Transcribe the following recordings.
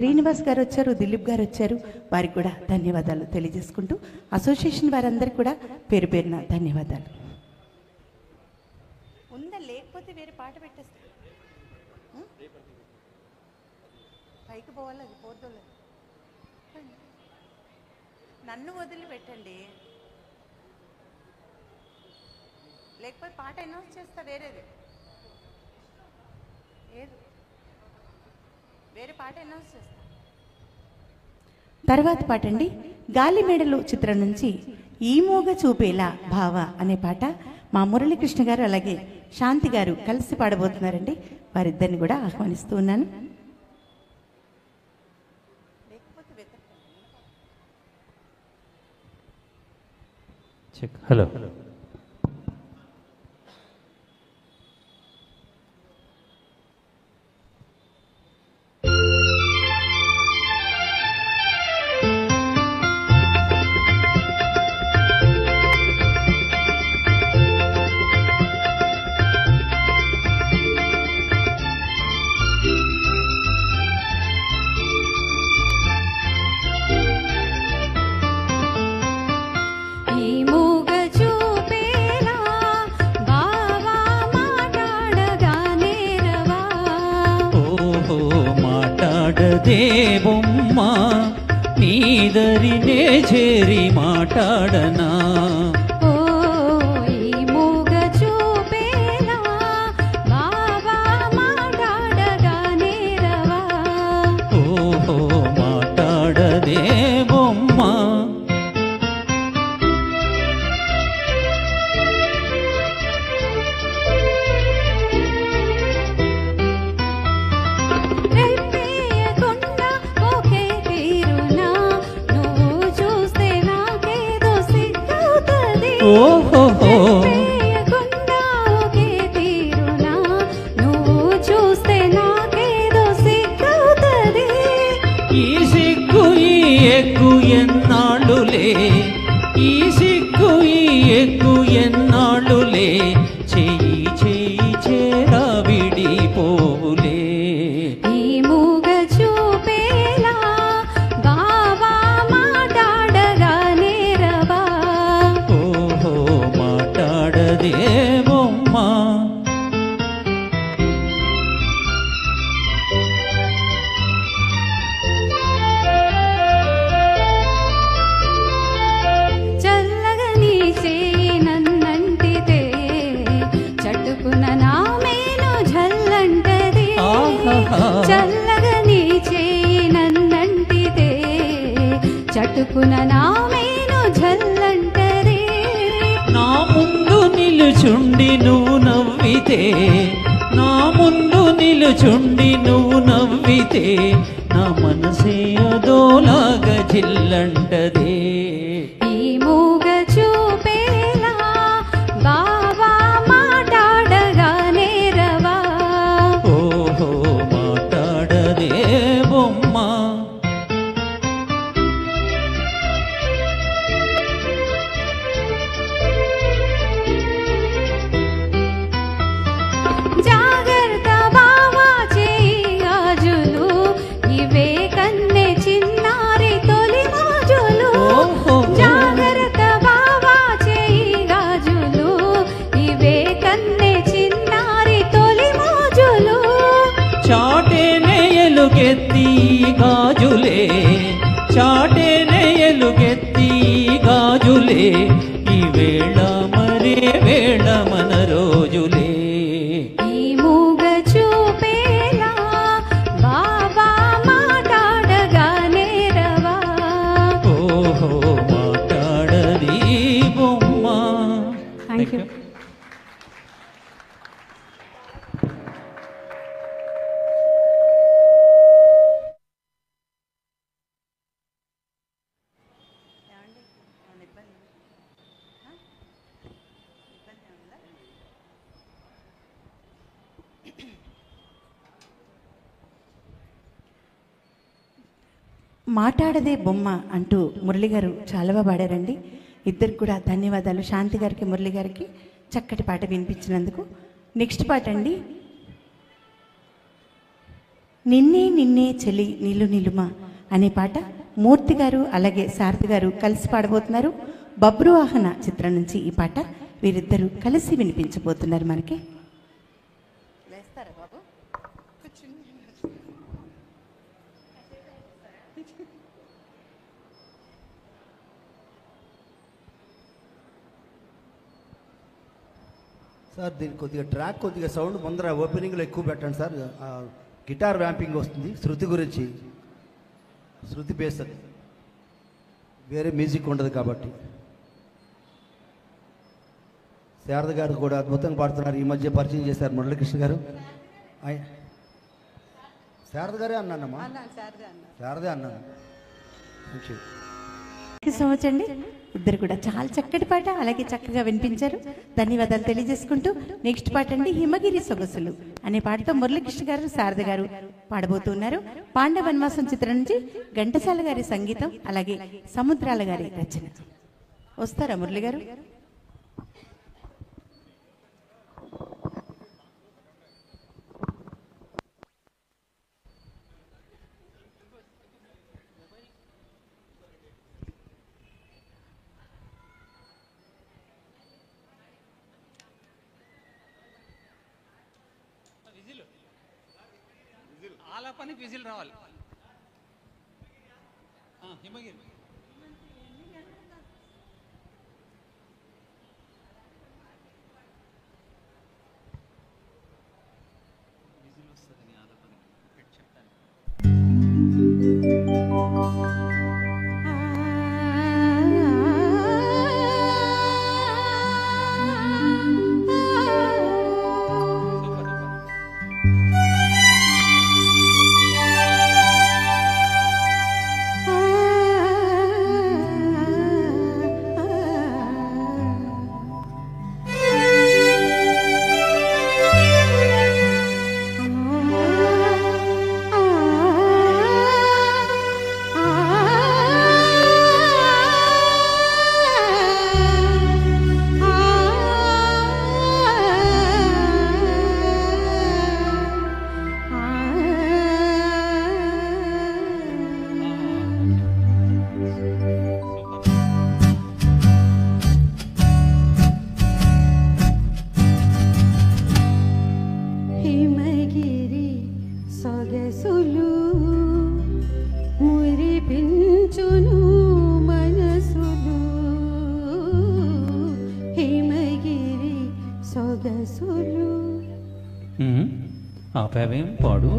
శ్రీనివాస్ గారు వచ్చారు, దిలీప్ గారు వచ్చారు, వారికి కూడా ధన్యవాదాలు తెలియజేసుకుంటూ అసోసియేషన్ వారందరికీ కూడా పేరు పేరున ధన్యవాదాలు. ఉందా లేకపోతే వేరే పాట పెట్టేస్తా, పైకి పోవాలి, అది పోద్దు, నన్ను వదిలి పెట్టండి, లేకపోతే పాట అనౌన్స్ చేస్తా, వేరేది ఏది వేరే పాట అనౌన్స్ చేస్తా. తర్వాత పాట అండి, గాలిమేడలు చిత్రం నుంచి ఈ మోగ చూపేలా భావ అనే పాట మా మురళీకృష్ణ గారు అలాగే శాంతి గారు కలిసి పాడబోతున్నారండి. వారిద్దరిని కూడా ఆహ్వానిస్తూ ఉన్నాను. హలో దేవమ్మ నీదరినే చేరి మాట్లాడనా, ఓ ఈ మూగ చూపేలా బావా మాట్లాడగానే రవా, ఓహో మాట్లాడదేవమ్మ. ఈ సిగ్గు ఈ ఎగ్గు ఎన్నాళ్ళులే, ఈ సిగ్గు ఈ ఎగ్గు ఎన్నాళ్ళులే, చెయ్యి చెయ్యి చేరా విడిపోవులే. ఈ మూగ చూపేలా బావా మాట్లాడగానే రవా, ఓహో మాట్లాడదేవమ్మ. చల్లగా నీ చేయి నన్నంటితే చట్టుకున్న నా మేను జల్లంటది, చల్లగా నీ చేయి నన్నంటితే చట్టుకున్న నా మేను జల్లంటది. నా ముందు నిలుచుండి నువ్వు నవ్వితే, నా ముందు నిలుచుండి నువ్వు నవ్వితే, నా మనసే అదోలాగా జిల్లంటదే. ఈ మూగ చూపేలా బావా మాట్లాడగానే రవా, ఓహో మాట్లాడదేవమ్మ. జాగ్రత్త బావా చేయి గాజులు, ఇవే కన్నె చిన్నారి తొలి మోజులు. జాగ్రత్త బావా చేయి గాజులు, ఇవే కన్నె చిన్నారి తొలి మోజులు. చాటేనే ఎలుగెత్తి గాజులే, చాటేనే ఎలుగెత్తి గాజులే, ఈ వేళ మరే వేళ మన రోజులే. ఈ మూగ చూపేలా బావా మాట్లాడగానే రవా, ఓహో మాట్లాడది బొమ్మ. Thank you. మాట్లాడదే బొమ్మ అంటూ మురళి గారు చాలా బాగా పాడారండి. ఇద్దరికి కూడా ధన్యవాదాలు, శాంతి గారికి మురళి గారికి చక్కటి పాట వినిపించినందుకు. నెక్స్ట్ పాట అండి, నిన్నే నిన్నే చెలి నిలు నిలుమ అనే పాట మూర్తి గారు అలాగే సారథి గారు కలిసి పాడబోతున్నారు. బబ్రువాహన చిత్రం నుంచి ఈ పాట వీరిద్దరూ కలిసి వినిపించబోతున్నారు మనకి. సార్ దీనికి కొద్దిగా ట్రాక్ కొద్దిగా సౌండ్ ముందర ఓపెనింగ్లో ఎక్కువ పెట్టండి సార్. గిటార్ వ్యాంపింగ్ వస్తుంది. శృతి గురించి, శృతి బేస్ అది, వేరే మ్యూజిక్ ఉండదు కాబట్టి. శారద గారు కూడా అద్భుతంగా పాడుతున్నారు. ఈ మధ్య పరిచయం చేశారు మురళీకృష్ణ గారు. శారద గారే అన్నానమ్మా, శారదే అన్నాను. సో మచ్ అండి. ఇద్దరు కూడా చాలా చక్కటి పాట అలాగే చక్కగా వినిపించారు. ధన్యవాదాలు తెలియజేసుకుంటూ నెక్స్ట్ పాట అండి హిమగిరి సొగసులు అనే పాటతో మురళీకృష్ణ గారు శారద గారు పాడబోతున్నారు. పాండవ వనవాసం చిత్రం నుంచి ఘంటసాల గారి సంగీతం అలాగే సముద్రాల గారి రచన. వస్తారా మురళి గారు? ఆలాపానికి విజిల్ రావాలి. హిమగిరి విజిల్ వస్తుంది ఆలాపానికి చెప్తాను. ఆపావేం పాడు.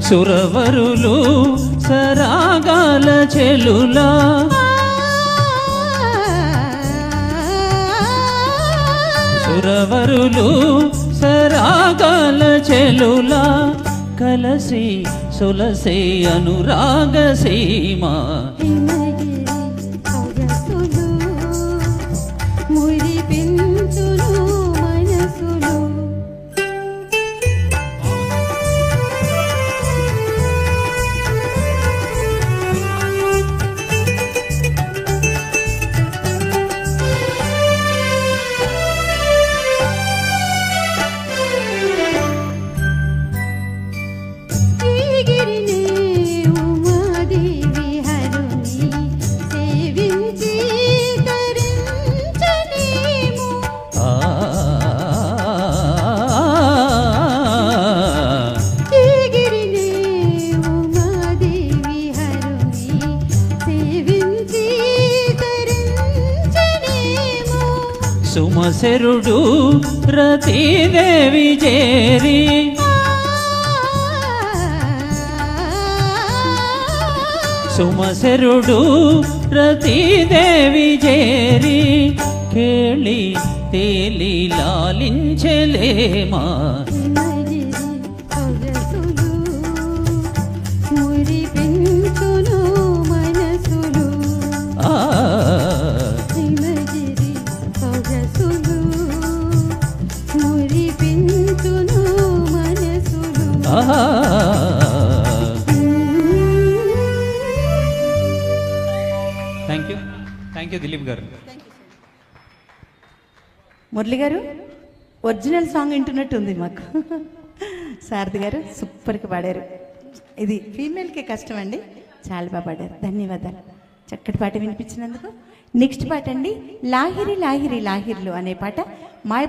సురవరులు సరాగాల చెలులా సురవరులు సరాగాల చెలులా కలసి సొలసే అనురాగ సీమా సుమశరుడు రతీదేవి చేరి సుమశరుడు రతీదేవి చేరి కేళి తేలి లాలించలేమా థ్యాంక్ యూ దిలీప్ గారు. మురళి గారు ఒరిజినల్ సాంగ్ వింటున్నట్టు ఉంది మాకు. సారథి గారు సూపర్గా పాడారు. ఇది ఫీమేల్కే కష్టం అండి, చాలా బాగా పాడారు. ధన్యవాదాలు చక్కటి పాట వినిపించినందుకు. నెక్స్ట్ పాట అండి లాహిరి లాహిరి లాహిర్లు అనే పాట. మా